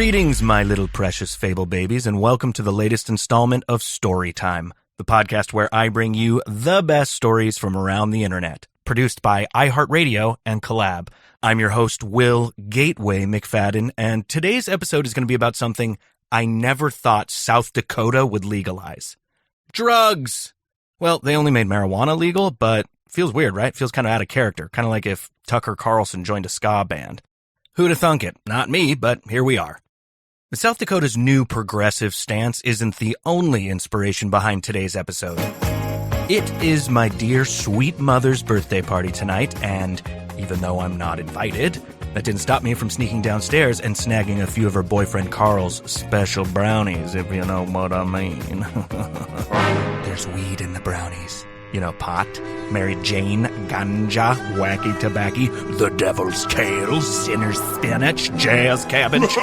Greetings, my little precious fable babies, and welcome to the latest installment of Storytime, the podcast where I bring you the best stories from around the internet, produced by iHeartRadio and Collab. I'm your host, Will Gateway McFadden, and today's episode is going to be about something I never thought South Dakota would legalize. Drugs! Well, they only made marijuana legal, but feels weird, right? Feels kind of out of character, kind of like if Tucker Carlson joined a ska band. Who'da thunk it? Not me, but here we are. The South Dakota's new progressive stance isn't the only inspiration behind today's episode. It is my dear sweet mother's birthday party tonight, and even though I'm not invited, that didn't stop me from sneaking downstairs and snagging a few of her boyfriend Carl's special brownies, if you know what I mean. There's weed in the brownies. You know, pot, Mary Jane, ganja, wacky tobacco, the devil's tail, sinner's spinach, jazz cabbage.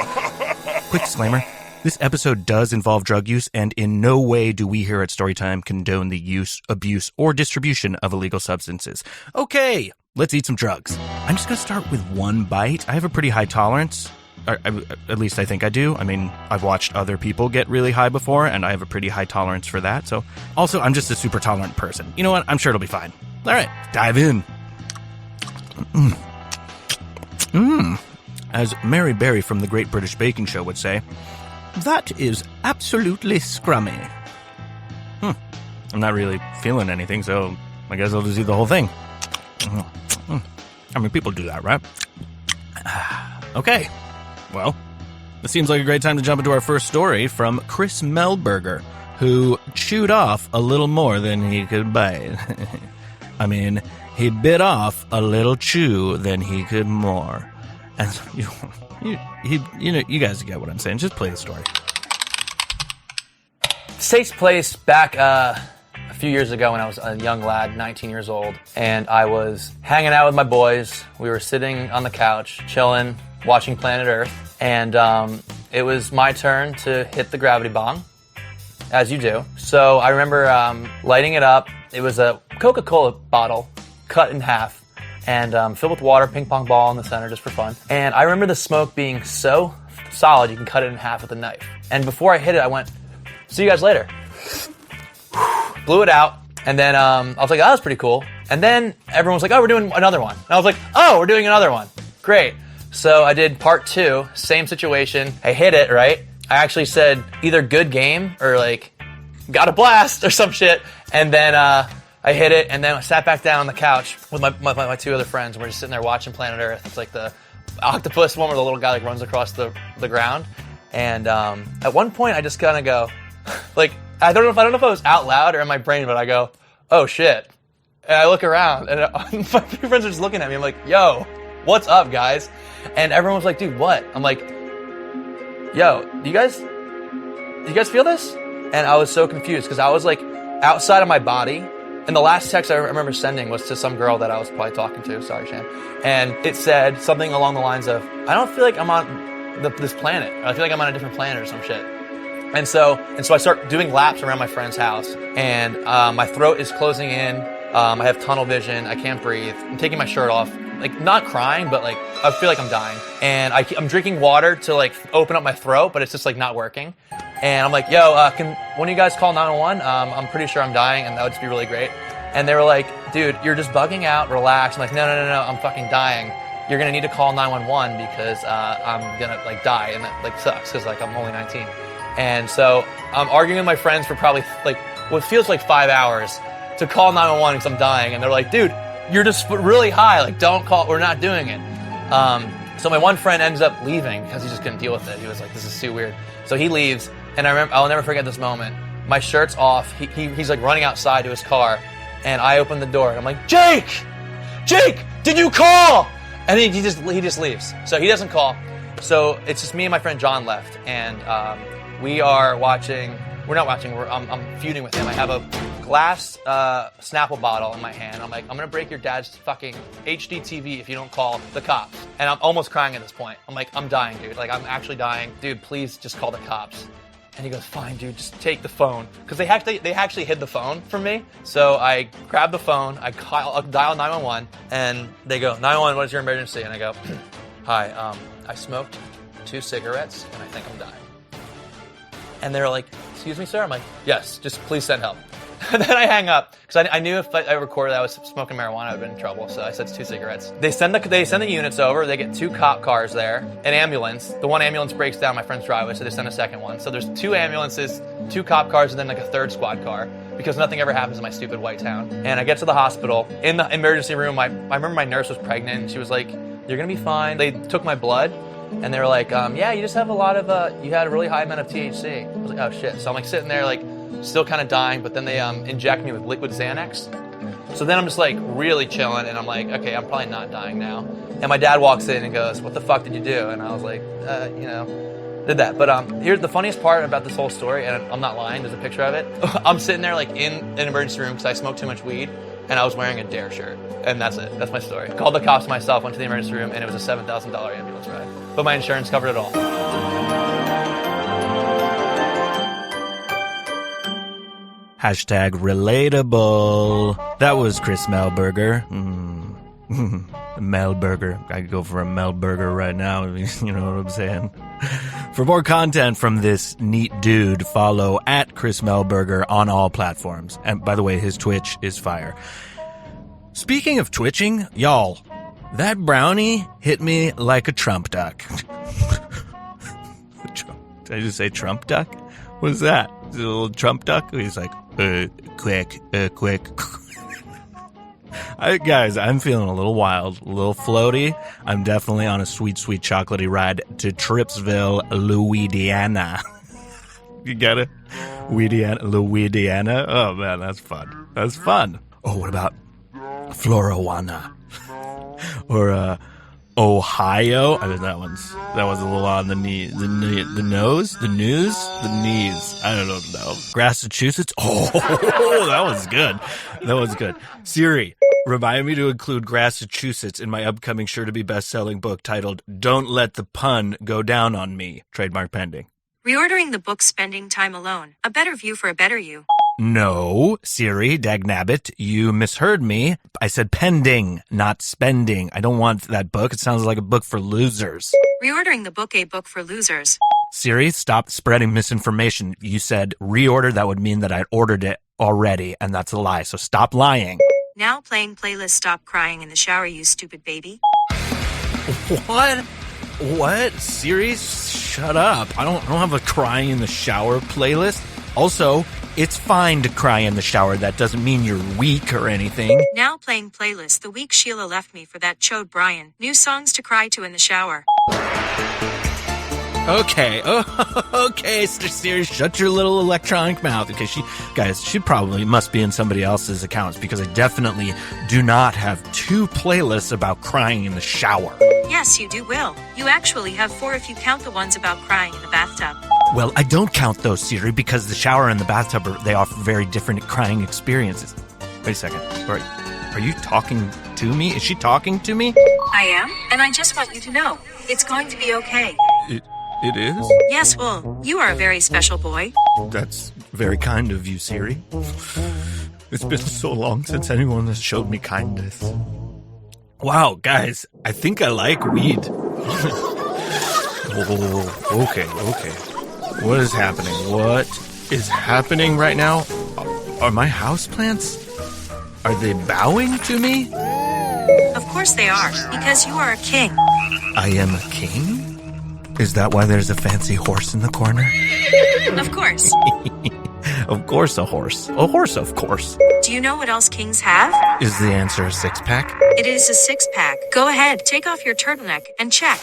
Quick disclaimer, this episode does involve drug use, and in no way do we here at Storytime condone the use, abuse, or distribution of illegal substances. Okay, let's eat some drugs. I'm just going to start with one bite. I have a pretty high tolerance. At least I think I do. I mean, I've watched other people get really high before, and I have a pretty high tolerance for that. So, also, I'm just a super tolerant person. You know what? I'm sure it'll be fine. All right, dive in. As Mary Berry from the Great British Baking Show would say, that is absolutely scrummy. I'm not really feeling anything, so I guess I'll just eat the whole thing. I mean, people do that, right? Okay. Well, this seems like a great time to jump into our first story from Chris Melberger, who chewed off a little more than he could bite. I mean, he bit off a little chew than he could more. And so, you guys get what I'm saying. Just play the story. This takes place back a few years ago when I was a young lad, 19 years old, and I was hanging out with my boys. We were sitting on the couch, chilling, watching Planet Earth, and it was my turn to hit the gravity bong, as you do. So I remember lighting it up. It was a Coca-Cola bottle cut in half and filled with water, ping pong ball in the center just for fun. And I remember the smoke being so solid you can cut it in half with a knife. And before I hit it, I went, "See you guys later." Blew it out, and then I was like, "Oh, that was pretty cool." And then everyone was like, "Oh, we're doing another one." And I was like, "Oh, we're doing another one. Great." So I did part two, same situation. I hit it, right? I actually said either good game or like, got a blast or some shit. And then I hit it, and then I sat back down on the couch with my two other friends, and we're just sitting there watching Planet Earth. It's like the octopus one where the little guy like runs across the ground. And at one point, I just kind of go, like, I don't know if I was out loud or in my brain, but I go, "Oh shit!" And I look around, and my two friends are just looking at me. I'm like, "Yo, what's up, guys?" And everyone was like, "Dude, what?" I'm like, "Yo, do you guys feel this?" And I was so confused because I was like outside of my body. And the last text I remember sending was to some girl that I was probably talking to. Sorry, Shan. And it said something along the lines of, "I don't feel like I'm on this planet. I feel like I'm on a different planet or some shit." And so I start doing laps around my friend's house, and my throat is closing in. I have tunnel vision. I can't breathe. I'm taking my shirt off, like not crying, but like I feel like I'm dying. And I'm drinking water to like open up my throat, but it's just like not working. And I'm like, "Yo, can one of you guys call 911? I'm pretty sure I'm dying, and that would just be really great." And they were like, "Dude, you're just bugging out. Relax." I'm like, No, I'm fucking dying. You're gonna need to call 911 because I'm gonna like die, and that like sucks because like I'm only 19. And so I'm arguing with my friends for probably like what feels like 5 hours to call 911 because I'm dying. And they're like, "Dude, you're just really high. Like, don't call. We're not doing it." So my one friend ends up leaving because he just couldn't deal with it. He was like, "This is too weird." So he leaves, and I'll never forget this moment. My shirt's off. He's like running outside to his car, and I open the door, and I'm like, Jake, did you call?" And he just leaves. So he doesn't call. So it's just me and my friend John left, and we are watching. We're not watching. I'm feuding with him. I have a glass Snapple bottle in my hand. I'm like, "I'm gonna break your dad's fucking HD TV if you don't call the cops." And I'm almost crying at this point. I'm like, "I'm dying, dude. Like, I'm actually dying. Dude, please just call the cops." And he goes, "Fine, dude, just take the phone." Because they actually hid the phone from me. So I grab the phone, I dial 911, and they go, "911, what is your emergency?" And I go, "Hi, I smoked 2 cigarettes, and I think I'm dying. And they're like, excuse me, sir? I'm like, yes, just please send help. And then I hang up, because I knew if I recorded that I was smoking marijuana, I would have been in trouble, so I said it's 2 cigarettes. They send the units over, they get 2 cop cars there, an ambulance. The one ambulance breaks down my friend's driveway, so they send a second one. So there's 2 ambulances, 2 cop cars, and then like a 3rd squad car, because nothing ever happens in my stupid white town. And I get to the hospital. In the emergency room, I remember my nurse was pregnant, and she was like, you're gonna be fine. They took my blood, and they were like, yeah, you just have a lot of, you had a really high amount of THC. I was like, oh shit. So I'm like sitting there like, still kind of dying, but then they inject me with liquid Xanax. So then I'm just like really chilling, and I'm like, okay, I'm probably not dying now. And my dad walks in and goes, what the fuck did you do? And I was like, did that. But here's the funniest part about this whole story, and I'm not lying, there's a picture of it. I'm sitting there like in an emergency room because I smoked too much weed, and I was wearing a Dare shirt. And that's it. That's my story. Called the cops myself, went to the emergency room, and it was a $7,000 ambulance ride. But my insurance covered it all. Hashtag relatable. That was Chris Melberger. Melberger. I could go for a Melberger right now. You know what I'm saying? For more content from this neat dude, follow at Chris Melberger on all platforms. And by the way, his Twitch is fire. Speaking of twitching, y'all, that brownie hit me like a Trump duck. Did I just say Trump duck? What is that? Is it a little Trump duck? He's like, quick. Guys, I'm feeling a little wild, a little floaty. I'm definitely on a sweet, sweet chocolatey ride to Tripsville, Louisiana. You get it? Louisiana? Oh, man, that's fun. That's fun. Oh, what about Floriana? Or, Ohio. I mean, that was a little on the knee, the nose. I don't know. Massachusetts. Oh, that was good. Siri, remind me to include Massachusetts in my upcoming sure-to-be best-selling book titled "Don't Let the Pun Go Down on Me." Trademark pending. Reordering the book Spending Time Alone. A better view for a better you. No, Siri, dagnabbit, you misheard me. I said pending, not spending. I don't want that book. It sounds like a book for losers. Reordering the book, a book for losers. Siri, stop spreading misinformation. You said reorder. That would mean that I ordered it already, and that's a lie. So stop lying. Now playing playlist Stop Crying in the Shower, You Stupid Baby. What? Siri, shut up. I don't have a crying in the shower playlist. Also, it's fine to cry in the shower. That doesn't mean you're weak or anything. Now playing playlist The Week Sheila Left Me for That Chode Brian. New songs to cry to in the shower. Okay. Okay, Siri, shut your little electronic mouth. Okay, she probably must be in somebody else's accounts because I definitely do not have 2 playlists about crying in the shower. Yes, you do, Will. You actually have 4 if you count the ones about crying in the bathtub. Well, I don't count those, Siri, because the shower and the bathtub, they offer very different crying experiences. Wait a second. Are you talking to me? Is she talking to me? I am, and I just want you to know, it's going to be okay. It is? Yes, Will. You are a very special boy. That's very kind of you, Siri. It's been so long since anyone has showed me kindness. Wow, guys, I think I like weed. Oh, okay. What is happening right now? Are my houseplants? Are they bowing to me? Of course they are, because you are a king. I am a king? Is that why there's a fancy horse in the corner? Of course. Of course a horse. A horse, of course. Do you know what else kings have? Is the answer a 6-pack? It is a 6-pack. Go ahead, take off your turtleneck and check.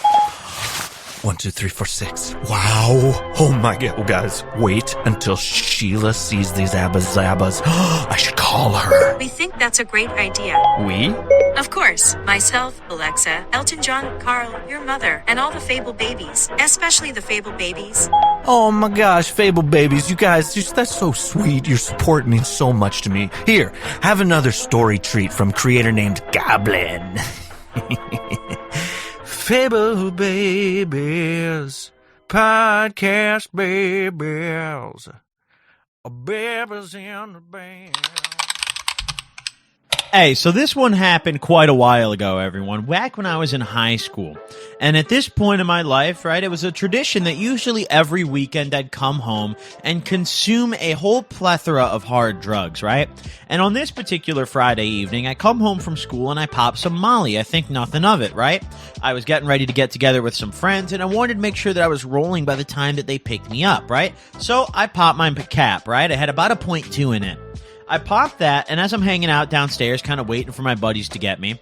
1, 2, 3, 4, 6. Wow. Oh my God. Guys, wait until Sheila sees these abbas. I should call her. We think that's a great idea. We? Of course. Myself, Alexa, Elton John, Carl, your mother, and all the Fable babies. Especially the Fable babies. Oh my gosh, Fable babies. You guys, that's so sweet. Your support means so much to me. Here, have another story treat from creator named Goblin. Fable babies, podcast babies, babies in the band. Hey, so this one happened quite a while ago, everyone, back when I was in high school. And at this point in my life, right, it was a tradition that usually every weekend I'd come home and consume a whole plethora of hard drugs, right? And on this particular Friday evening, I come home from school and I pop some Molly. I think nothing of it, right? I was getting ready to get together with some friends and I wanted to make sure that I was rolling by the time that they picked me up, right? So I popped my cap, right? I had about a 0.2 in it. I popped that, and as I'm hanging out downstairs, kind of waiting for my buddies to get me,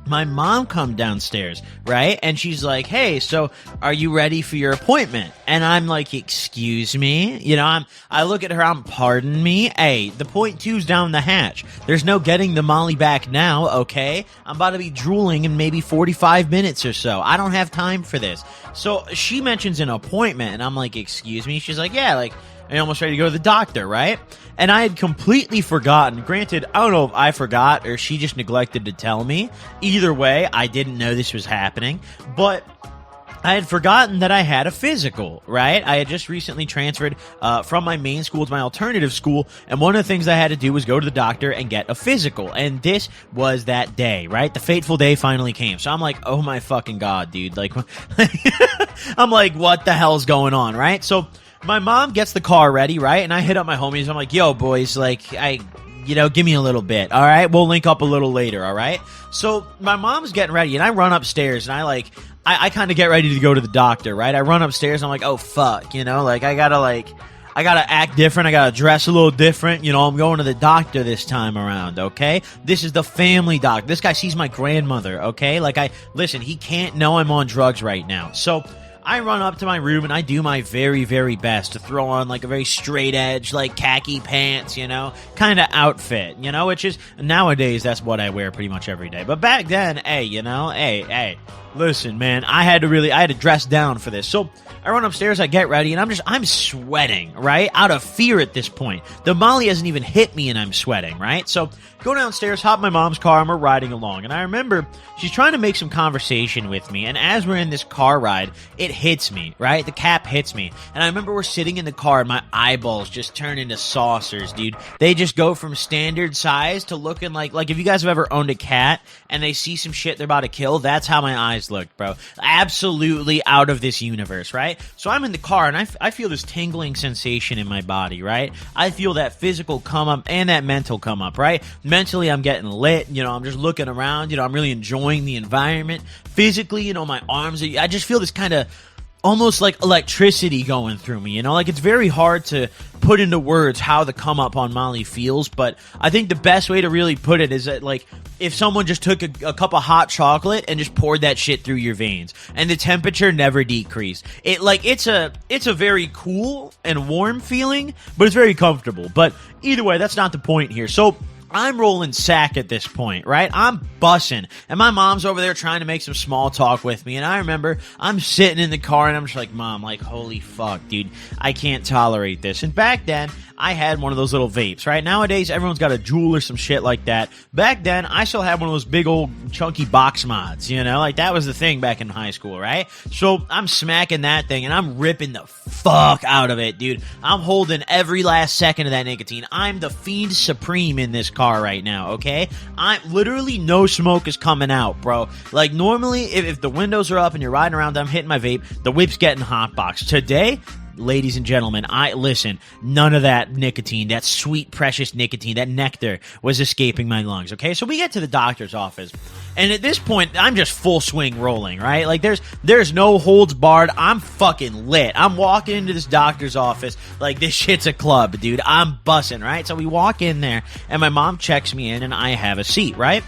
my mom come downstairs, right? And she's like, hey, so are you ready for your appointment? And I'm like, excuse me? You know, I look at her, pardon me? Hey, the 0.2's down the hatch. There's no getting the Molly back now, okay? I'm about to be drooling in maybe 45 minutes or so. I don't have time for this. So she mentions an appointment, and I'm like, excuse me? She's like, yeah, like, I'm almost ready to go to the doctor, right? And I had completely forgotten. Granted, I don't know if I forgot or she just neglected to tell me. Either way, I didn't know this was happening. But I had forgotten that I had a physical, right? I had just recently transferred from my main school to my alternative school, and one of the things I had to do was go to the doctor and get a physical. And this was that day, right? The fateful day finally came. So I'm like, oh my fucking God, dude. Like, I'm like, what the hell's going on, right? So my mom gets the car ready, right? And I hit up my homies. I'm like, yo, boys, like, give me a little bit, all right? We'll link up a little later, all right? So my mom's getting ready, and I run upstairs, and I kind of get ready to go to the doctor, right? I run upstairs, and I'm like, oh, fuck, like, I gotta act different. I gotta dress a little different. I'm going to the doctor this time around, okay? This is the family doctor. This guy sees my grandmother, okay? Like, listen, he can't know I'm on drugs right now. So I run up to my room and I do my very, very best to throw on like a very straight edge, like khaki pants, kind of outfit, which is nowadays that's what I wear pretty much every day. But back then, hey, listen, man, I had to dress down for this. So I run upstairs, I get ready, and I'm sweating, right? Out of fear at this point. The Molly hasn't even hit me and I'm sweating, right? So go downstairs, hop in my mom's car, and we're riding along. And I remember she's trying to make some conversation with me. And as we're in this car ride, it hits me, right? The cap hits me. And I remember we're sitting in the car and my eyeballs just turn into saucers, dude. They just go from standard size to looking like if you guys have ever owned a cat and they see some shit they're about to kill, that's how my eyes looked, bro. Absolutely out of this universe, right? So I'm in the car and I feel this tingling sensation in my body, right? I feel that physical come up and that mental come up, right? Mentally, I'm getting lit. I'm just looking around. I'm really enjoying the environment. Physically, my arms, I just feel this kind of almost like electricity going through me, like it's very hard to put into words how the come up on Molly feels, but I think the best way to really put it is that like if someone just took a cup of hot chocolate and just poured that shit through your veins and the temperature never decreased. It's a very cool and warm feeling, but it's very comfortable. But either way, that's not the point here. So I'm rolling sack at this point, right? I'm bussing. And my mom's over there trying to make some small talk with me. And I remember I'm sitting in the car and I'm just like, Mom, like, holy fuck, dude. I can't tolerate this. And back then, I had one of those little vapes, right? Nowadays, everyone's got a Juul or some shit like that. Back then, I still had one of those big old chunky box mods, like that was the thing back in high school, right? So I'm smacking that thing and I'm ripping the fuck out of it, dude. I'm holding every last second of that nicotine. I'm the fiend supreme in this car right now, okay? I'm literally no smoke is coming out, bro. Like normally, if the windows are up and you're riding around, I'm hitting my vape, the whip's getting hotboxed. Today, ladies and gentlemen, none of that nicotine, that sweet, precious nicotine, that nectar was escaping my lungs, okay? So we get to the doctor's office, and at this point, I'm just full swing rolling, right? Like, there's no holds barred. I'm fucking lit. I'm walking into this doctor's office like this shit's a club, dude. I'm bussing, right? So we walk in there, and my mom checks me in, and I have a seat, right?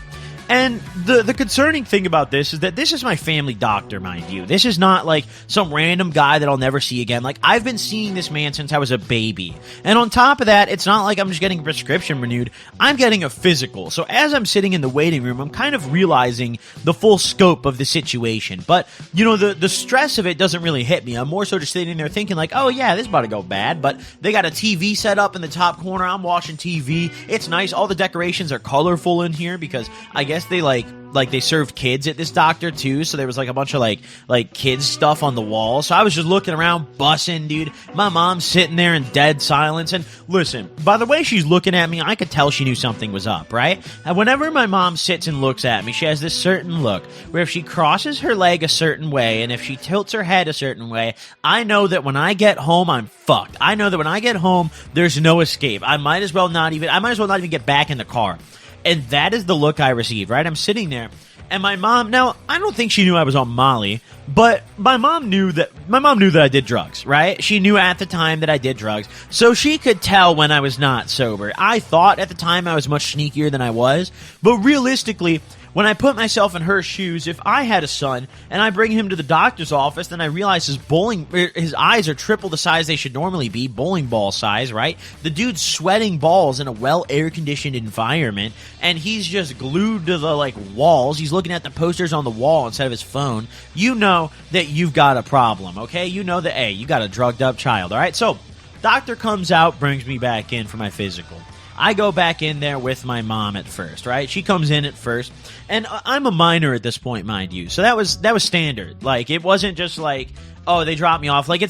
And the concerning thing about this is that this is my family doctor, mind you. This is not like some random guy that I'll never see again. Like, I've been seeing this man since I was a baby. And on top of that, it's not like I'm just getting a prescription renewed. I'm getting a physical. So as I'm sitting in the waiting room, I'm kind of realizing the full scope of the situation. But, the stress of it doesn't really hit me. I'm more so just sitting there thinking like, oh yeah, this is about to go bad. But they got a TV set up in the top corner. I'm watching TV. It's nice. All the decorations are colorful in here because I guess guess they like they served kids at this doctor too, so there was like a bunch of like kids stuff on the wall. So I was just looking around, bussing, dude. My mom's sitting there in dead silence, and listen, by the way she's looking at me, I could tell she knew something was up, right? And whenever my mom sits and looks at me, she has this certain look where if she crosses her leg a certain way and if she tilts her head a certain way, I know that when I get home, I'm fucked. I know that when I get home, there's no escape. I might as well not even get back in the car. And that is the look I received, right? I'm sitting there, and my mom, now, I don't think she knew I was on Molly, but my mom knew that I did drugs, right? She knew at the time that I did drugs, so she could tell when I was not sober. I thought at the time I was much sneakier than I was, but realistically, when I put myself in her shoes, if I had a son and I bring him to the doctor's office, then I realize his eyes are triple the size they should normally be, bowling ball size, right? The dude's sweating balls in a well air-conditioned environment, and he's just glued to the walls. He's looking at the posters on the wall instead of his phone. You know that you've got a problem, okay? You know that, hey, you got a drugged up child, all right? So, doctor comes out, brings me back in for my physical. I go back in there with my mom at first, right? She comes in at first, and I'm a minor at this point, mind you. So that was standard. Like, it wasn't just like, oh, they dropped me off. Like,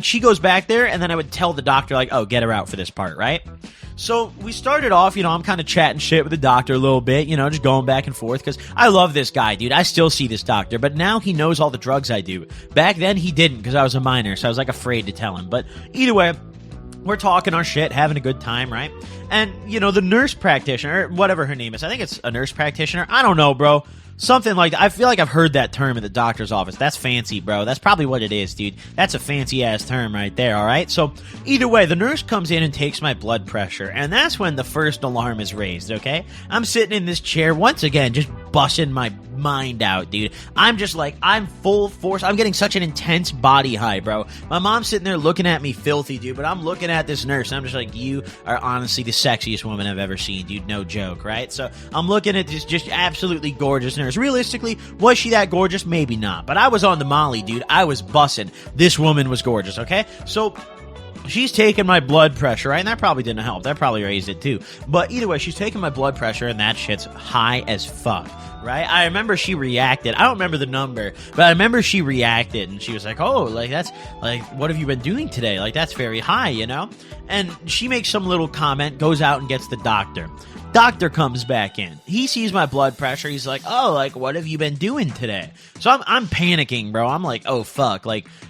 she goes back there, and then I would tell the doctor, like, oh, get her out for this part, right? So we started off, I'm kind of chatting shit with the doctor a little bit, just going back and forth, because I love this guy, dude. I still see this doctor, but now he knows all the drugs I do. Back then, he didn't, because I was a minor, so I was, afraid to tell him. But either way, we're talking our shit, having a good time, right? And, the nurse practitioner, whatever her name is, I think it's a nurse practitioner. I don't know, bro. Something like that. I feel like I've heard that term in the doctor's office. That's fancy, bro. That's probably what it is, dude. That's a fancy-ass term right there, all right? So, either way, the nurse comes in and takes my blood pressure, and that's when the first alarm is raised, okay? I'm sitting in this chair, once again, just busting my mind out, dude. I'm just I'm full force. I'm getting such an intense body high, bro. My mom's sitting there looking at me filthy, dude, but I'm looking at this nurse, and I'm just like, you are honestly the sexiest woman I've ever seen, dude. No joke, right? So, I'm looking at this just absolutely gorgeous nurse. Realistically, was she that gorgeous? Maybe not. But I was on the Molly, dude. I was bussing. This woman was gorgeous, okay? So, she's taking my blood pressure, right? And that probably didn't help. That probably raised it too. But either way, she's taking my blood pressure, and that shit's high as fuck, right? I remember she reacted. I don't remember the number, but I remember she reacted, and she was like, oh, that's, what have you been doing today? That's very high, And she makes some little comment, goes out and gets the doctor. Doctor comes back in. He sees my blood pressure. He's like, oh, what have you been doing today? So I'm panicking, bro. I'm like, oh, fuck.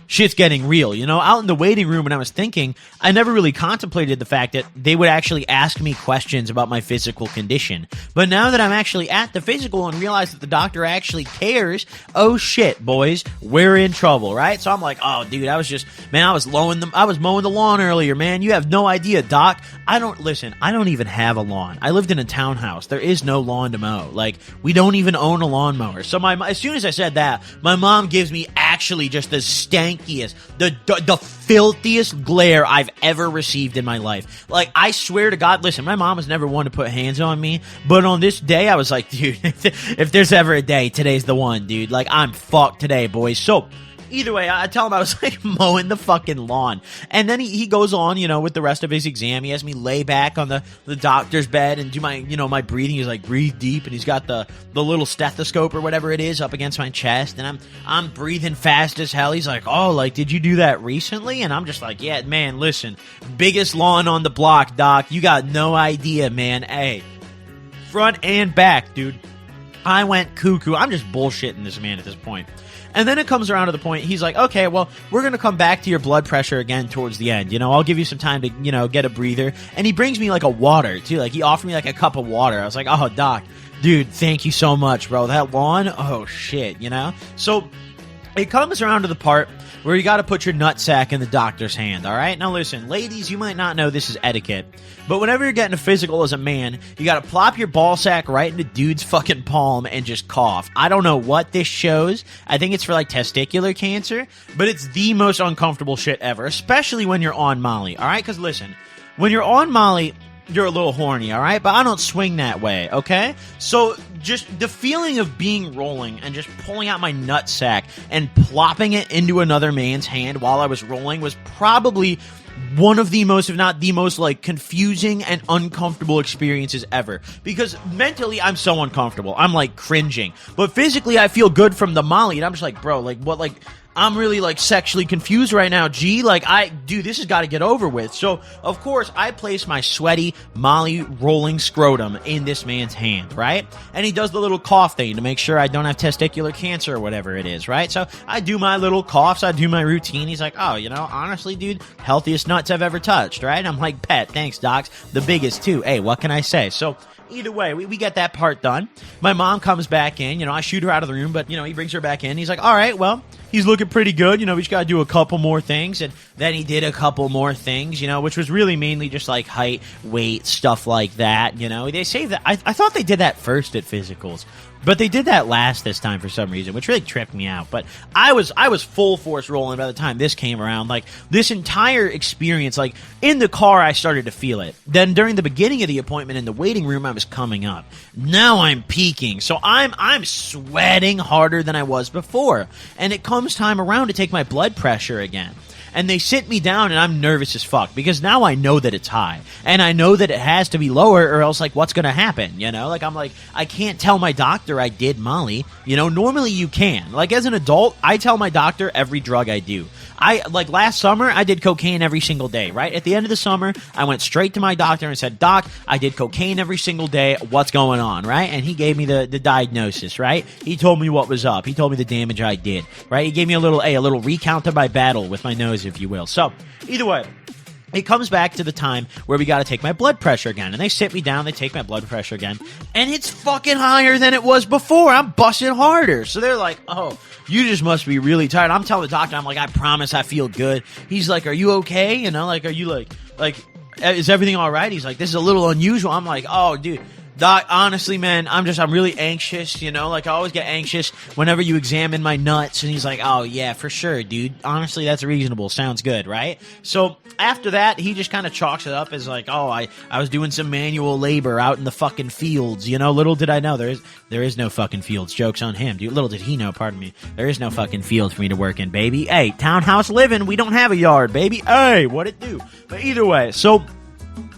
Shit's getting real. Out in the waiting room when I was thinking, I never really contemplated the fact that they would actually ask me questions about my physical condition. But now that I'm actually at the physical and realize that the doctor actually cares, oh, shit, boys, we're in trouble, right? So I'm like, oh, dude, I was mowing the lawn earlier, man. You have no idea, doc. I don't even have a lawn. I lived in a townhouse. There is no lawn to mow. We don't even own a lawnmower. So as soon as I said that, my mom gives me actually just the stankiest, the filthiest glare I've ever received in my life. I swear to God, listen, my mom has never one to put hands on me, but on this day, I was like, dude, if there's ever a day, today's the one, dude. I'm fucked today, boys. So, either way, I tell him I was mowing the fucking lawn. And then he goes on, with the rest of his exam. He has me lay back on the doctor's bed and do my, my breathing. He's like, breathe deep. And he's got the little stethoscope or whatever it is up against my chest. And I'm breathing fast as hell. He's like, oh, did you do that recently? And I'm just like, yeah, man, listen, biggest lawn on the block, doc. You got no idea, man. Hey, front and back, dude. I went cuckoo. I'm just bullshitting this man at this point. And then it comes around to the point, he's like, okay, well, we're going to come back to your blood pressure again towards the end. I'll give you some time to, get a breather. And he brings me a water, too. He offered me a cup of water. I was like, oh, doc, dude, thank you so much, bro. That lawn, oh, shit, So it comes around to the part where you got to put your nutsack in the doctor's hand, all right? Now, listen, ladies, you might not know this is etiquette, but whenever you're getting a physical as a man, you got to plop your ball sack right into dude's fucking palm and just cough. I don't know what this shows. I think it's for, testicular cancer, but it's the most uncomfortable shit ever, especially when you're on Molly, all right? Because, listen, when you're on Molly, you're a little horny, all right? But I don't swing that way, okay? So just the feeling of being rolling and just pulling out my nutsack and plopping it into another man's hand while I was rolling was probably one of the most, if not the most, like, confusing and uncomfortable experiences ever. Because mentally, I'm so uncomfortable. I'm, like, cringing. But physically, I feel good from the Molly. And I'm just like, bro, like, what, like... I'm really, like, sexually confused right now, G. Like, dude, this has got to get over with. So, of course, I place my sweaty, Molly rolling scrotum in this man's hand, right? And he does the little cough thing to make sure I don't have testicular cancer or whatever it is, right? So, I do my little coughs, I do my routine. He's like, oh, honestly, dude, healthiest nuts I've ever touched, right? I'm like, pet, thanks, docs. The biggest, too. Hey, what can I say? So, either way, we get that part done. My mom comes back in. I shoot her out of the room, but, he brings her back in. He's like, all right, well, he's looking pretty good. We just got to do a couple more things. And then he did a couple more things, which was really mainly just like height, weight, stuff like that. They say that. I thought they did that first at physicals. But they did that last this time for some reason, which really tripped me out. But I was full force rolling by the time this came around. Like, this entire experience, like, in the car, I started to feel it. Then during the beginning of the appointment in the waiting room, I was coming up. Now I'm peaking. So I'm sweating harder than I was before. And it comes time around to take my blood pressure again. And they sit me down, and I'm nervous as fuck, because now I know that it's high, and I know that it has to be lower, or else, like, what's gonna happen, Like, I'm like, I can't tell my doctor I did Molly, normally you can. Like, as an adult, I tell my doctor every drug I do. Last summer, I did cocaine every single day, right? At the end of the summer, I went straight to my doctor and said, Doc, I did cocaine every single day, what's going on, right? And he gave me the diagnosis, right? He told me what was up, he told me the damage I did, right? He gave me a little recount of my battle with my nose, if you will. So, either way, it comes back to the time where we got to take my blood pressure again. And they sit me down, they take my blood pressure again, and it's fucking higher than it was before. I'm busting harder. So they're like, oh, you just must be really tired. I'm telling the doctor, I'm like, I promise I feel good. He's like, are you okay? Like, are you like, is everything all right? He's like, this is a little unusual. I'm like, oh, dude. Doc, honestly, man, I'm really anxious, Like, I always get anxious whenever you examine my nuts. And he's like, oh, yeah, for sure, dude. Honestly, that's reasonable. Sounds good, right? So, after that, he just kind of chalks it up as like, oh, I was doing some manual labor out in the fucking fields, Little did I know, there is no fucking fields. Joke's on him, dude. Little did he know, pardon me. There is no fucking field for me to work in, baby. Hey, townhouse living, we don't have a yard, baby. Hey, what it do? But either way, so...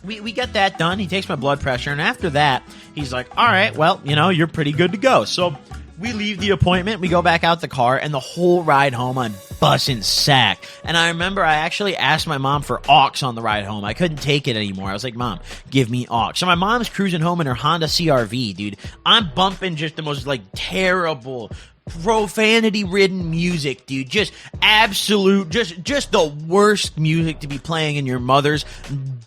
We get that done. He takes my blood pressure, and after that, he's like, all right, well, you're pretty good to go. So we leave the appointment, we go back out the car, and the whole ride home, I'm busting sack. And I remember I actually asked my mom for aux on the ride home. I couldn't take it anymore. I was like, Mom, give me aux. So my mom's cruising home in her Honda CR-V, dude. I'm bumping just the most, like, terrible... profanity-ridden music, dude. Just absolute, just the worst music to be playing in your mother's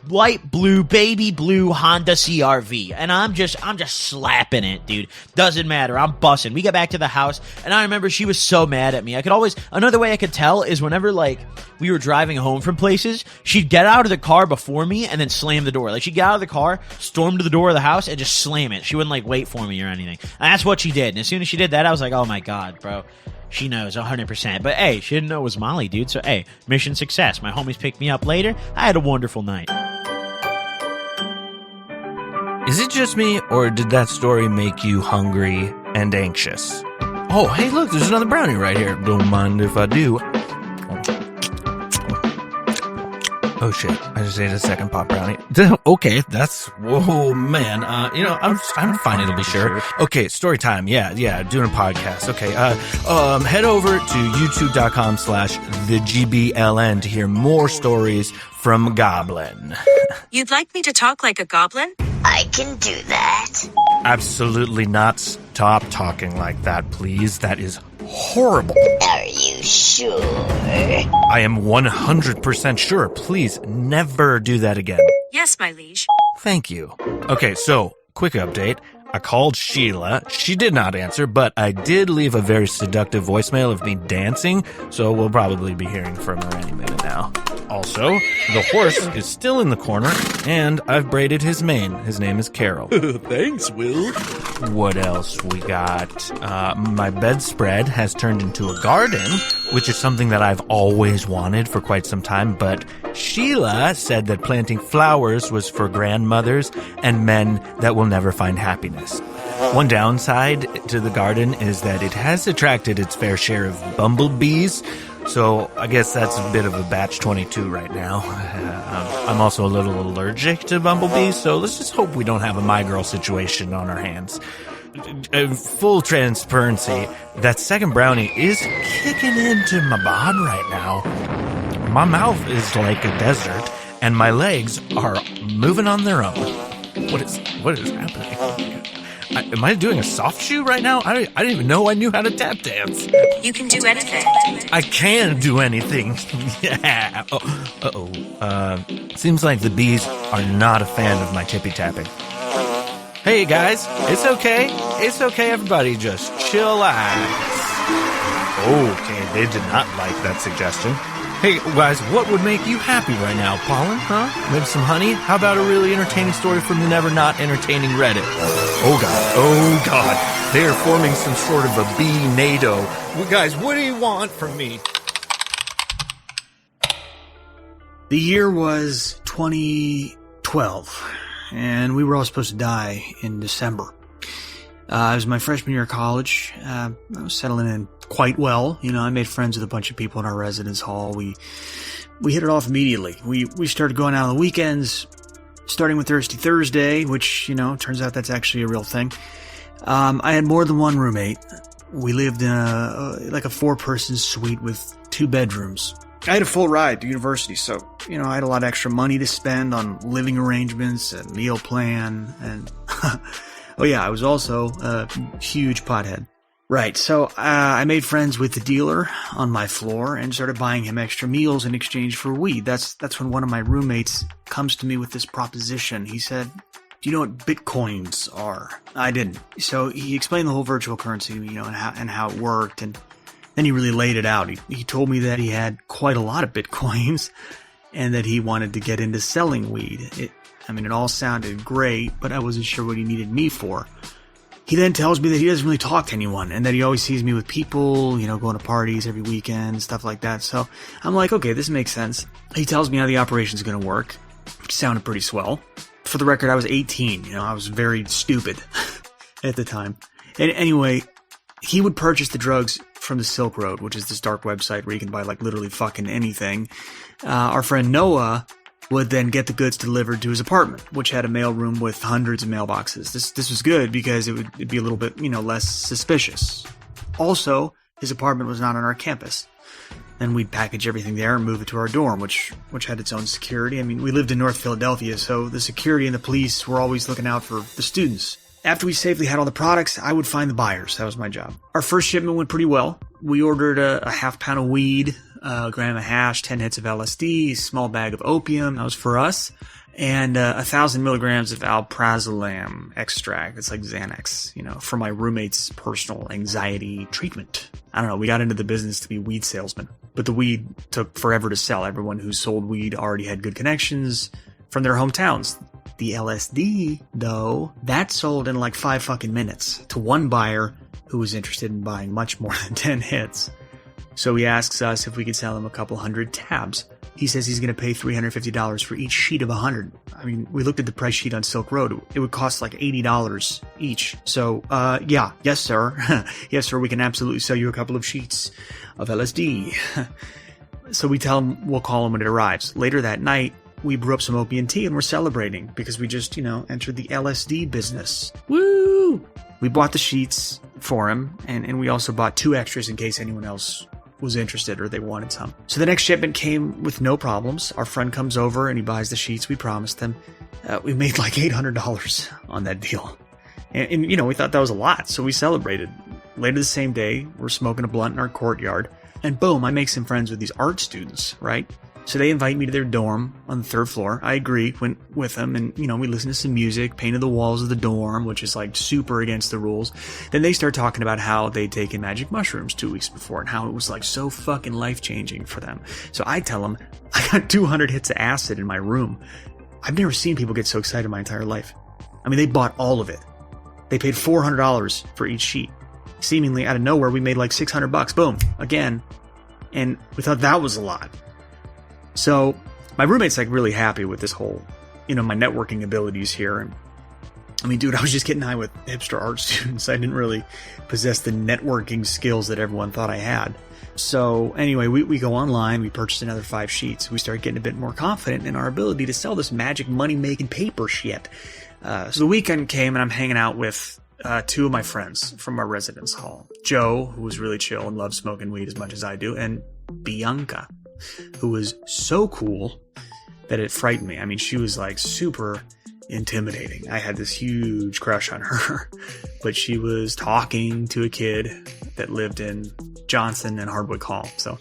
light blue, baby blue Honda CR-V. And I'm just slapping it, dude. Doesn't matter. I'm bussing. We get back to the house, and I remember she was so mad at me. Another way I could tell is whenever, like, we were driving home from places, she'd get out of the car before me and then slam the door. Like, she'd get out of the car, storm to the door of the house, and just slam it. She wouldn't, like, wait for me or anything. And that's what she did. And as soon as she did that, I was like, oh my God, bro. She knows 100%. But hey, she didn't know it was Molly, dude. So hey, mission success. My homies picked me up later. I had a wonderful night. Is it just me, or did that story make you hungry and anxious? Oh, hey, look, there's another brownie right here. Don't mind if I do. Oh shit, I just ate a second pop brownie. Okay, whoa, man. I'm fine, it'll be sure. Okay, story time. Yeah, doing a podcast. Okay, head over to youtube.com/theGBLN to hear more stories from Goblin. You'd like me to talk like a goblin? I can do that. Absolutely not. Stop talking like that, please. That is horrible. Are you sure? I am 100% sure. Please never do that again. Yes, my liege. Thank you. Okay, so, quick update. I called Sheila. She did not answer, but I did leave a very seductive voicemail of me dancing, so we'll probably be hearing from her any minute now. Also, the horse is still in the corner, and I've braided his mane. His name is Carol. Thanks, Will. What else we got? My bedspread has turned into a garden, which is something that I've always wanted for quite some time, but Sheila said that planting flowers was for grandmothers and men that will never find happiness. One downside to the garden is that it has attracted its fair share of bumblebees, So I guess that's a bit of a batch 22 right now. I'm also a little allergic to bumblebees, so let's just hope we don't have a my girl situation on our hands. Full transparency, that second brownie is kicking into my bod right now. My mouth is like a desert, and my legs are moving on their own. What is happening? Am I doing a soft shoe right now? I didn't even know I knew how to tap dance. You can do anything. I can do anything. Yeah. Seems like the bees are not a fan of my tippy tapping. Hey guys, it's okay. It's okay, everybody, just chillax. Okay, they did not like that suggestion. Hey guys, what would make you happy right now? Pollen, huh? Maybe some honey? How about a really entertaining story from the never not entertaining Reddit? Oh god, they are forming some sort of a bee NATO. Well, guys, what do you want from me? The year was 2012, and we were all supposed to die in December. It was my freshman year of college. I was settling in quite well. You know, I made friends with a bunch of people in our residence hall. We hit it off immediately. We started going out on the weekends, starting with Thirsty Thursday, which, you know, turns out that's actually a real thing. I had more than one roommate. We lived in a 4-person suite with 2 bedrooms. I had a full ride to university, so, you know, I had a lot of extra money to spend on living arrangements and meal plan, and oh yeah, I was also a huge pothead. Right, so I made friends with the dealer on my floor and started buying him extra meals in exchange for weed. That's when one of my roommates comes to me with this proposition. He said, "Do you know what bitcoins are?" I didn't. So he explained the whole virtual currency to me, you know, and how it worked, and then he really laid it out. He told me that he had quite a lot of bitcoins and that he wanted to get into selling weed. It all sounded great, but I wasn't sure what he needed me for. He then tells me that he doesn't really talk to anyone and that he always sees me with people, you know, going to parties every weekend, stuff like that. So I'm like, okay, this makes sense. He tells me how the operation's going to work, which sounded pretty swell. For the record, I was 18. You know, I was very stupid at the time. And anyway, he would purchase the drugs from the Silk Road, which is this dark website where you can buy like literally fucking anything. Our friend Noah would then get the goods delivered to his apartment, which had a mailroom with hundreds of mailboxes. This was good because it'd be a little bit, you know, less suspicious. Also, his apartment was not on our campus. Then we'd package everything there and move it to our dorm, which had its own security. I mean, we lived in North Philadelphia, so the security and the police were always looking out for the students. After we safely had all the products, I would find the buyers. That was my job. Our first shipment went pretty well. We ordered a half pound of weed, a gram of hash, 10 hits of LSD, a small bag of opium. That was for us. And 1,000 milligrams of alprazolam extract. It's like Xanax, you know, for my roommate's personal anxiety treatment. I don't know. We got into the business to be weed salesmen. But the weed took forever to sell. Everyone who sold weed already had good connections from their hometowns. The LSD, though, that sold in like 5 fucking minutes to one buyer who was interested in buying much more than 10 hits. So he asks us if we could sell him a couple hundred tabs. He says he's going to pay $350 for each sheet of 100. I mean, we looked at the price sheet on Silk Road. It would cost like $80 each. So, yes, sir. Yes, sir, we can absolutely sell you a couple of sheets of LSD. So we tell him we'll call him when it arrives. Later that night, we brew up some opium tea and we're celebrating because we just, you know, entered the LSD business. Woo! We bought the sheets for him and we also bought 2 extras in case anyone else was interested or they wanted some. So the next shipment came with no problems. Our friend comes over and he buys the sheets we promised him. We made like $800 on that deal. And, you know, we thought that was a lot, so we celebrated. Later the same day, we're smoking a blunt in our courtyard. And boom, I make some friends with these art students, right? So they invite me to their dorm on the 3rd floor. I agree, went with them, and, you know, we listened to some music, painted the walls of the dorm, which is like super against the rules. Then they start talking about how they'd taken magic mushrooms 2 weeks before and how it was like so fucking life-changing for them. So I tell them, I got 200 hits of acid in my room. I've never seen people get so excited in my entire life. I mean, they bought all of it. They paid $400 for each sheet. Seemingly out of nowhere, we made like $600. Boom, again. And we thought that was a lot. So my roommate's like really happy with this whole, you know, my networking abilities here. And I mean, dude, I was just getting high with hipster art students. I didn't really possess the networking skills that everyone thought I had. So anyway, we go online, we purchase another 5 sheets. We start getting a bit more confident in our ability to sell this magic money-making paper shit. So the weekend came and I'm hanging out with 2 of my friends from our residence hall. Joe, who was really chill and loved smoking weed as much as I do, and Bianca, who was so cool that it frightened me. I mean, she was like super intimidating. I had this huge crush on her, but she was talking to a kid that lived in Johnson and Hardwick Hall. So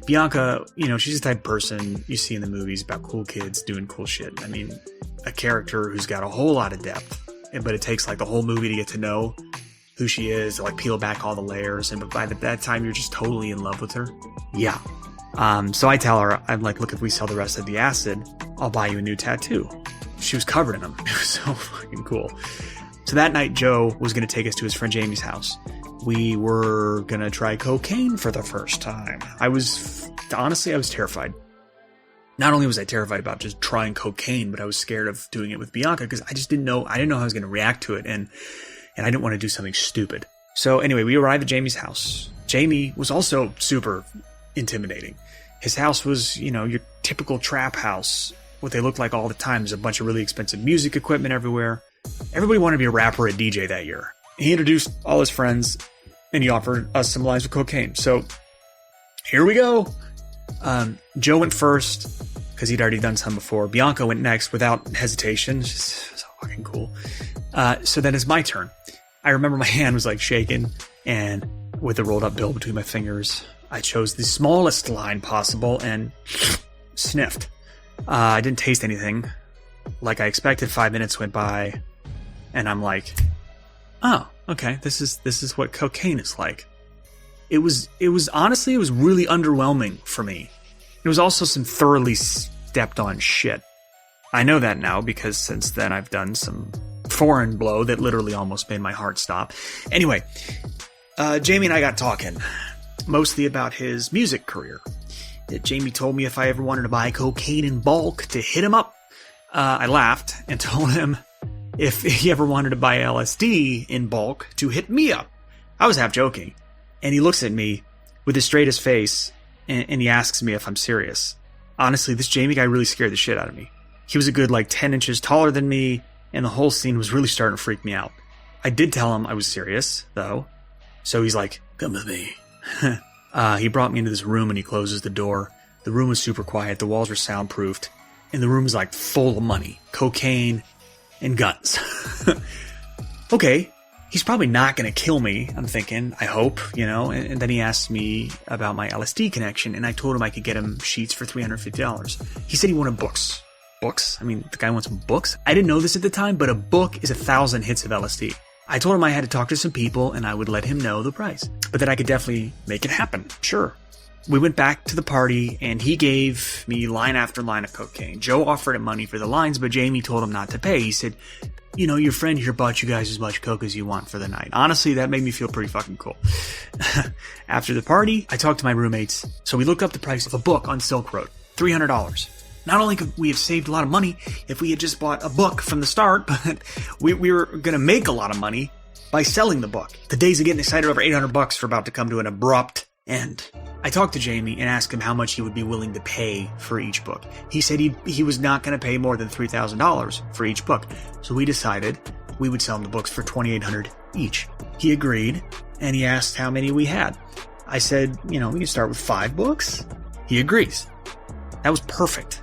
Bianca, she's the type of person you see in the movies about cool kids doing cool shit. I mean, a character who's got a whole lot of depth, but it takes like the whole movie to get to know who she is, to like peel back all the layers. And by that time, you're just totally in love with her. Yeah. So I tell her, I'm like, look, if we sell the rest of the acid, I'll buy you a new tattoo. She was covered in them. It was so fucking cool. So that night, Joe was going to take us to his friend Jamie's house. We were going to try cocaine for the first time. Honestly, I was terrified. Not only was I terrified about just trying cocaine, but I was scared of doing it with Bianca because I didn't know how I was going to react to it. And I didn't want to do something stupid. So anyway, we arrived at Jamie's house. Jamie was also super intimidating. His house was, your typical trap house. What they look like all the time is a bunch of really expensive music equipment everywhere. Everybody wanted to be a rapper or a DJ that year. He introduced all his friends, and he offered us some lines of cocaine. So here we go. Joe went first because he'd already done some before. Bianca went next without hesitation. Just so fucking cool. So then it's my turn. I remember my hand was like shaking, and with the rolled up bill between my fingers, I chose the smallest line possible and sniffed. I didn't taste anything like I expected. 5 minutes went by, and I'm like, oh, okay, this is what cocaine is like. It was honestly, it was really underwhelming for me. It was also some thoroughly stepped on shit. I know that now because since then I've done some foreign blow that literally almost made my heart stop. Anyway, Jamie and I got talking, mostly about his music career. Jamie told me if I ever wanted to buy cocaine in bulk to hit him up. I laughed and told him if he ever wanted to buy LSD in bulk to hit me up. I was half joking. And he looks at me with the straightest face and he asks me if I'm serious. Honestly, this Jamie guy really scared the shit out of me. He was a good 10 inches taller than me, and the whole scene was really starting to freak me out. I did tell him I was serious, though. So he's like, come with me. He brought me into this room and he closes the door. The room was super quiet. The walls were soundproofed. And the room was full of money, cocaine, and guns. Okay, he's probably not going to kill me, I'm thinking. I hope, And then he asked me about my LSD connection, and I told him I could get him sheets for $350. He said he wanted books. Books? I mean, the guy wants books? I didn't know this at the time, but a book is 1,000 hits of LSD. I told him I had to talk to some people and I would let him know the price, but that I could definitely make it happen. Sure. We went back to the party and he gave me line after line of cocaine. Joe offered him money for the lines, but Jamie told him not to pay. He said, your friend here bought you guys as much coke as you want for the night. Honestly, that made me feel pretty fucking cool. After the party, I talked to my roommates. So we looked up the price of a book on Silk Road. $300. Not only could we have saved a lot of money if we had just bought a book from the start, but we were going to make a lot of money by selling the book. The days of getting excited over $800 were about to come to an abrupt end. I talked to Jamie and asked him how much he would be willing to pay for each book. He said he was not going to pay more than $3,000 for each book. So we decided we would sell him the books for $2,800 each. He agreed, and he asked how many we had. I said, we can start with 5 books. He agrees. That was perfect.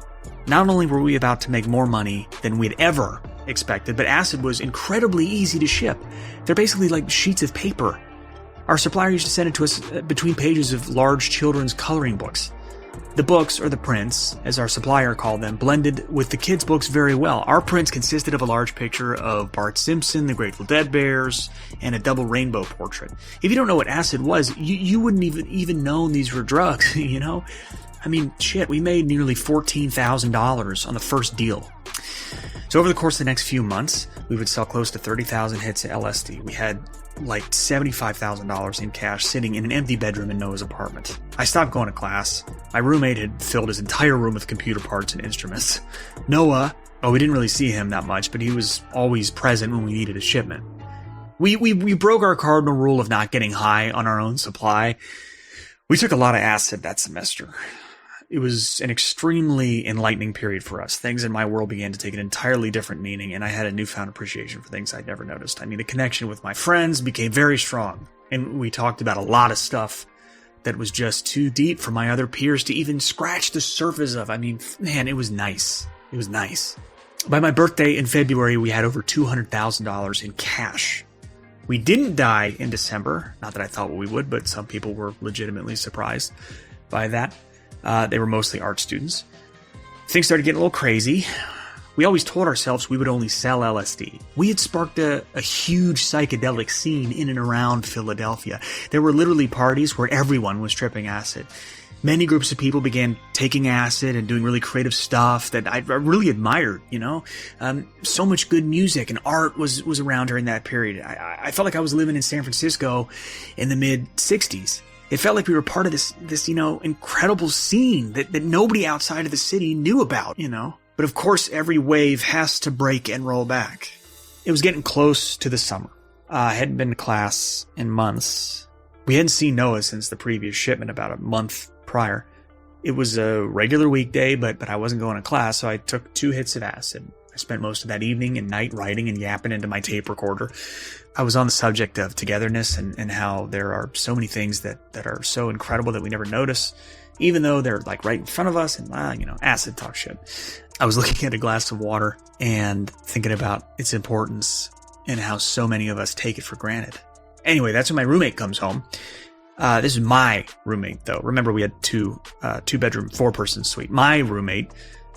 Not only were we about to make more money than we'd ever expected, but acid was incredibly easy to ship. They're basically like sheets of paper. Our supplier used to send it to us between pages of large children's coloring books. The books, or the prints, as our supplier called them, blended with the kids' books very well. Our prints consisted of a large picture of Bart Simpson, the Grateful Dead Bears, and a double rainbow portrait. If you don't know what acid was, you wouldn't even known these were drugs, I mean, shit, we made nearly $14,000 on the first deal. So over the course of the next few months, we would sell close to 30,000 hits of LSD. We had $75,000 in cash sitting in an empty bedroom in Noah's apartment. I stopped going to class. My roommate had filled his entire room with computer parts and instruments. Noah Oh, we didn't really see him that much, but he was always present when we needed a shipment. We broke our cardinal rule of not getting high on our own supply. We took a lot of acid that semester. It was an extremely enlightening period for us. Things in my world began to take an entirely different meaning, and I had a newfound appreciation for things I'd never noticed. I mean, the connection with my friends became very strong, and we talked about a lot of stuff that was just too deep for my other peers to even scratch the surface of. I mean, man, it was nice. It was nice. By my birthday in February, we had over $200,000 in cash. We didn't die in December. Not that I thought we would, but some people were legitimately surprised by that. They were mostly art students. Things started getting a little crazy. We always told ourselves we would only sell LSD. We had sparked a huge psychedelic scene in and around Philadelphia. There were literally parties where everyone was tripping acid. Many groups of people began taking acid and doing really creative stuff that I really admired, you know? So much good music and art was around during that period. I felt like I was living in San Francisco in the mid-'60s. It felt like we were part of this, you know, incredible scene that nobody outside of the city knew about, you know? But of course, every wave has to break and roll back. It was getting close to the summer. I hadn't been to class in months. We hadn't seen Noah since the previous shipment about a month prior. It was a regular weekday, but I wasn't going to class, so I took 2 hits of acid. I spent most of that evening and night writing and yapping into my tape recorder. I was on the subject of togetherness and how there are so many things that are so incredible that we never notice, even though they're like right in front of us, and you know, acid talk shit. I was looking at a glass of water and thinking about its importance and how so many of us take it for granted. Anyway, that's when my roommate comes home. This is my roommate, though. Remember, we had two-bedroom, 4-person suite. My roommate,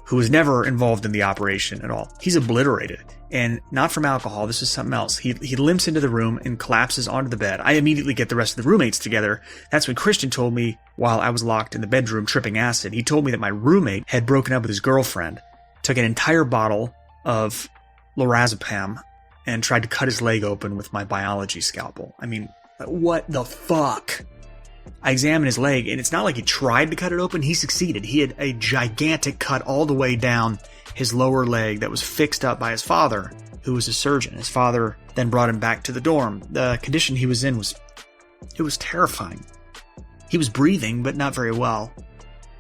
who was never involved in the operation at all, he's obliterated. And not from alcohol, this is something else. He limps into the room and collapses onto the bed. I immediately get the rest of the roommates together. That's when Christian told me, while I was locked in the bedroom tripping acid, he told me that my roommate had broken up with his girlfriend, took an entire bottle of lorazepam, and tried to cut his leg open with my biology scalpel. I mean, what the fuck? I examined his leg, and it's not like he tried to cut it open. He succeeded. He had a gigantic cut all the way down his lower leg that was fixed up by his father, who was a surgeon. His father then brought him back to the dorm. The condition he was in was terrifying. He was breathing, but not very well.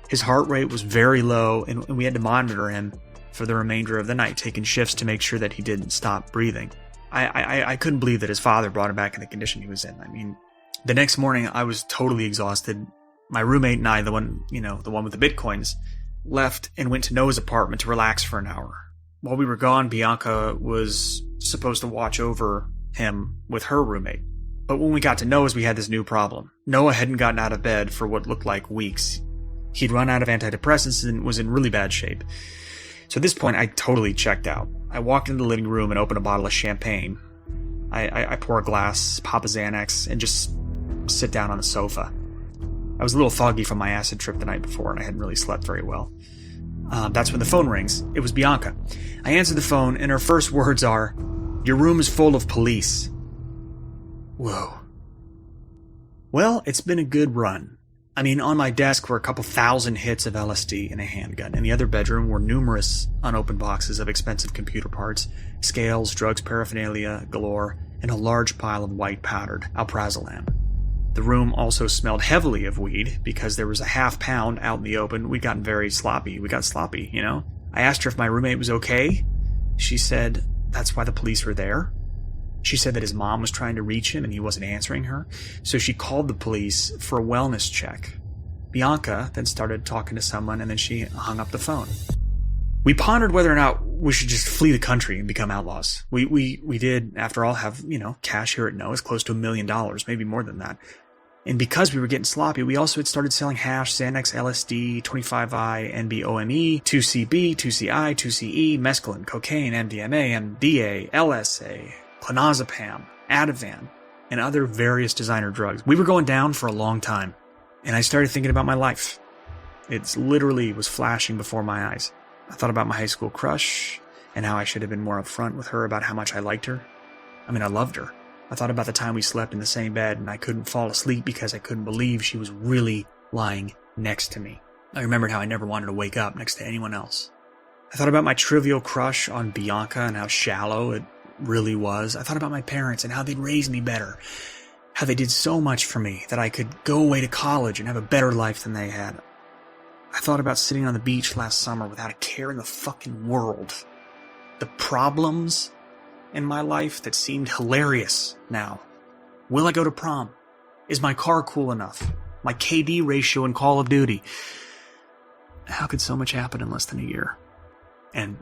His heart rate was very low, and we had to monitor him for the remainder of the night, taking shifts to make sure that he didn't stop breathing. I couldn't believe that his father brought him back in the condition he was in. I mean, the next morning I was totally exhausted. My roommate and I, the one with the Bitcoins, left and went to Noah's apartment to relax for an hour. While we were gone, Bianca was supposed to watch over him with her roommate. But when we got to Noah's, we had this new problem. Noah hadn't gotten out of bed for what looked like weeks. He'd run out of antidepressants and was in really bad shape. So at this point, I totally checked out. I walked into the living room and opened a bottle of champagne. I pour a glass, pop a Xanax, and just sit down on the sofa. I was a little foggy from my acid trip the night before, and I hadn't really slept very well. That's when the phone rings. It was Bianca. I answered the phone, and her first words are, "Your room is full of police." Whoa. Well, it's been a good run. I mean, on my desk were a couple thousand hits of LSD and a handgun. In the other bedroom were numerous unopened boxes of expensive computer parts, scales, drugs, paraphernalia galore, and a large pile of white powdered alprazolam. The room also smelled heavily of weed because there was a half pound out in the open. We'd gotten very sloppy. We got sloppy, you know? I asked her if my roommate was okay. She said that's why the police were there. She said that his mom was trying to reach him and he wasn't answering her, so she called the police for a wellness check. Bianca then started talking to someone, and then she hung up the phone. We pondered whether or not we should just flee the country and become outlaws. We did, after all, have, cash here at Noah's, close to $1 million, maybe more than that. And because we were getting sloppy, we also had started selling hash, Xanax, LSD, 25I, NBOME, 2CB, 2CI, 2CE, mescaline, cocaine, MDMA, MDA, LSA, clonazepam, Ativan, and other various designer drugs. We were going down for a long time, and I started thinking about my life. It literally was flashing before my eyes. I thought about my high school crush, and how I should have been more upfront with her about how much I liked her. I mean, I loved her. I thought about the time we slept in the same bed, and I couldn't fall asleep because I couldn't believe she was really lying next to me. I remembered how I never wanted to wake up next to anyone else. I thought about my trivial crush on Bianca and how shallow it really was. I thought about my parents and how they'd raised me better. How they did so much for me that I could go away to college and have a better life than they had. I thought about sitting on the beach last summer without a care in the fucking world. The problems in my life that seemed hilarious now. Will I go to prom? Is my car cool enough? My KD ratio in Call of Duty? How could so much happen in less than a year? And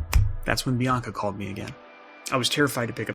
that's when Bianca called me again. I was terrified to pick up